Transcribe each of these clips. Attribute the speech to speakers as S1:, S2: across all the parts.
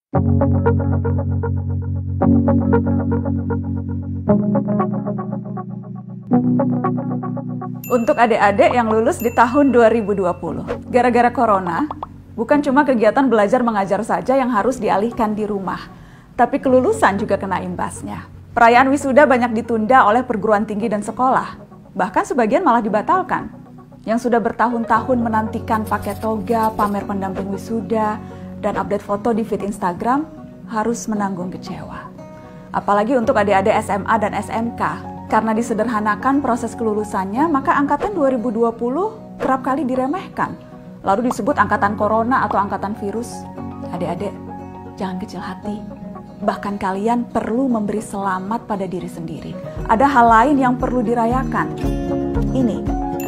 S1: Untuk adik-adik yang lulus di tahun 2020, gara-gara corona, bukan cuma kegiatan belajar mengajar saja yang harus dialihkan di rumah, tapi kelulusan juga kena imbasnya. Perayaan wisuda banyak ditunda oleh perguruan tinggi dan sekolah, bahkan sebagian malah dibatalkan. Yang sudah bertahun-tahun menantikan pakai toga, pamer pendamping wisuda, dan update foto di feed Instagram harus menanggung kecewa. Apalagi untuk adik-adik SMA dan SMK. Karena disederhanakan proses kelulusannya, maka angkatan 2020 kerap kali diremehkan. Lalu disebut angkatan corona atau angkatan virus. Adik-adik, jangan kecil hati. Bahkan kalian perlu memberi selamat pada diri sendiri. Ada hal lain yang perlu dirayakan. Ini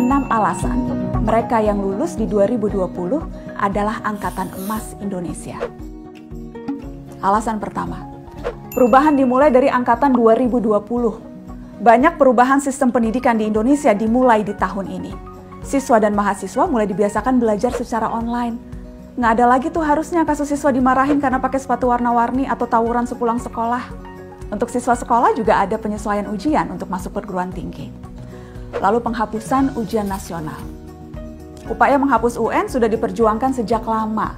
S1: 6 alasan mereka yang lulus di 2020 adalah angkatan emas Indonesia. Alasan pertama, perubahan dimulai dari angkatan 2020. Banyak perubahan sistem pendidikan di Indonesia dimulai di tahun ini. Siswa dan mahasiswa mulai dibiasakan belajar secara online. Nggak ada lagi tuh harusnya kasus siswa dimarahin karena pakai sepatu warna-warni atau tawuran sepulang sekolah. Untuk siswa sekolah juga ada penyesuaian ujian untuk masuk perguruan tinggi. Lalu penghapusan ujian nasional. Upaya menghapus UN sudah diperjuangkan sejak lama,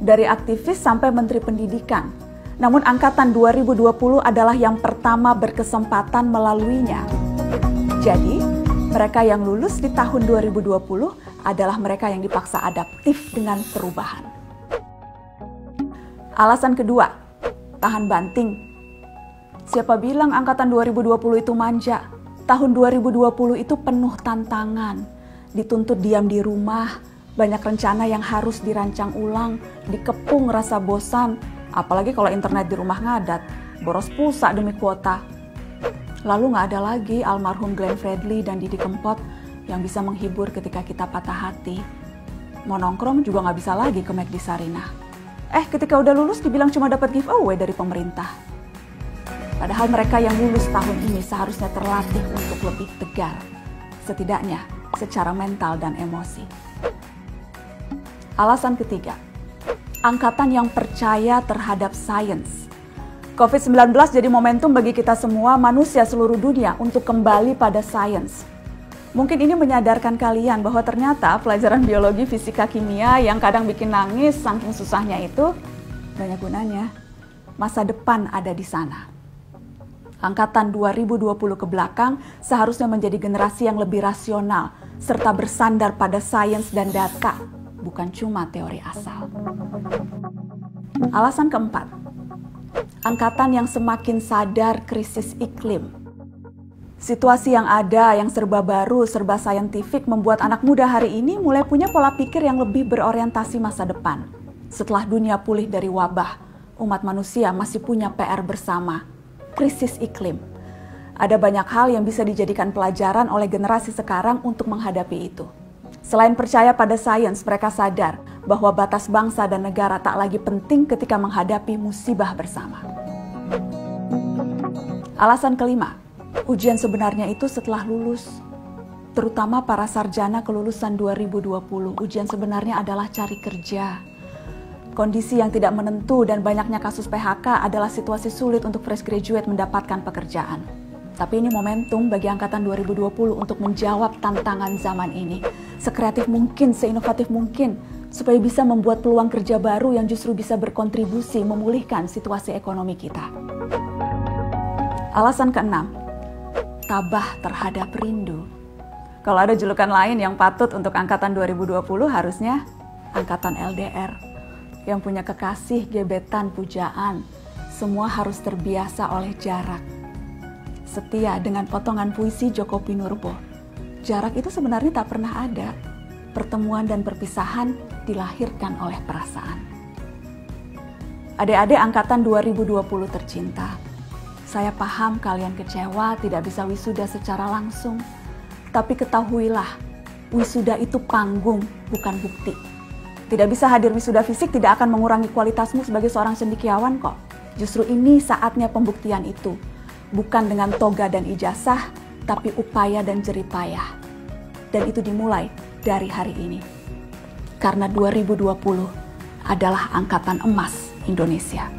S1: dari aktivis sampai Menteri Pendidikan. Namun angkatan 2020 adalah yang pertama berkesempatan melaluinya. Jadi, mereka yang lulus di tahun 2020 adalah mereka yang dipaksa adaptif dengan perubahan. Alasan kedua, tahan banting. Siapa bilang angkatan 2020 itu manja? Tahun 2020 itu penuh tantangan. Dituntut diam di rumah, banyak rencana yang harus dirancang ulang, dikepung rasa bosan, apalagi kalau internet di rumah ngadat, boros pulsa demi kuota. Lalu nggak ada lagi almarhum Glenn Fredly dan Didi Kempot yang bisa menghibur ketika kita patah hati. Mau nongkrong juga nggak bisa lagi ke McD Sarinah. Ketika udah lulus dibilang cuma dapat giveaway dari pemerintah. Padahal mereka yang lulus tahun ini seharusnya terlatih untuk lebih tegar. Setidaknya secara mental dan emosi. Alasan ketiga, angkatan yang percaya terhadap sains. COVID-19 jadi momentum bagi kita semua manusia seluruh dunia untuk kembali pada sains. Mungkin ini menyadarkan kalian bahwa ternyata pelajaran biologi, fisika, kimia yang kadang bikin nangis saking susahnya itu banyak gunanya. Masa depan ada di sana. Angkatan 2020 ke belakang seharusnya menjadi generasi yang lebih rasional serta bersandar pada sains dan data, bukan cuma teori asal. Alasan keempat, angkatan yang semakin sadar krisis iklim. Situasi yang ada, yang serba baru, serba saintifik membuat anak muda hari ini mulai punya pola pikir yang lebih berorientasi masa depan. Setelah dunia pulih dari wabah, umat manusia masih punya PR bersama, krisis iklim. Ada banyak hal yang bisa dijadikan pelajaran oleh generasi sekarang untuk menghadapi itu. Selain percaya pada sains, mereka sadar bahwa batas bangsa dan negara tak lagi penting ketika menghadapi musibah bersama. Alasan kelima, ujian sebenarnya itu setelah lulus. Terutama para sarjana kelulusan 2020, ujian sebenarnya adalah cari kerja. Kondisi yang tidak menentu dan banyaknya kasus PHK adalah situasi sulit untuk fresh graduate mendapatkan pekerjaan. Tapi ini momentum bagi angkatan 2020 untuk menjawab tantangan zaman ini. Sekreatif mungkin, seinovatif mungkin, supaya bisa membuat peluang kerja baru yang justru bisa berkontribusi memulihkan situasi ekonomi kita. Alasan keenam, tabah terhadap rindu. Kalau ada julukan lain yang patut untuk angkatan 2020 harusnya angkatan LDR. Yang punya kekasih, gebetan, pujaan, semua harus terbiasa oleh jarak. Setia dengan potongan puisi Djoko Pinurbo. Jarak itu sebenarnya tak pernah ada. Pertemuan dan perpisahan dilahirkan oleh perasaan. Adik-adik angkatan 2020 tercinta, saya paham kalian kecewa tidak bisa wisuda secara langsung. Tapi ketahuilah, wisuda itu panggung, bukan bukti. Tidak bisa hadir wisuda fisik tidak akan mengurangi kualitasmu sebagai seorang cendekiawan kok. Justru ini saatnya pembuktian itu. Bukan dengan toga dan ijazah, tapi upaya dan jeripayah. Dan itu dimulai dari hari ini. Karena 2020 adalah angkatan emas Indonesia.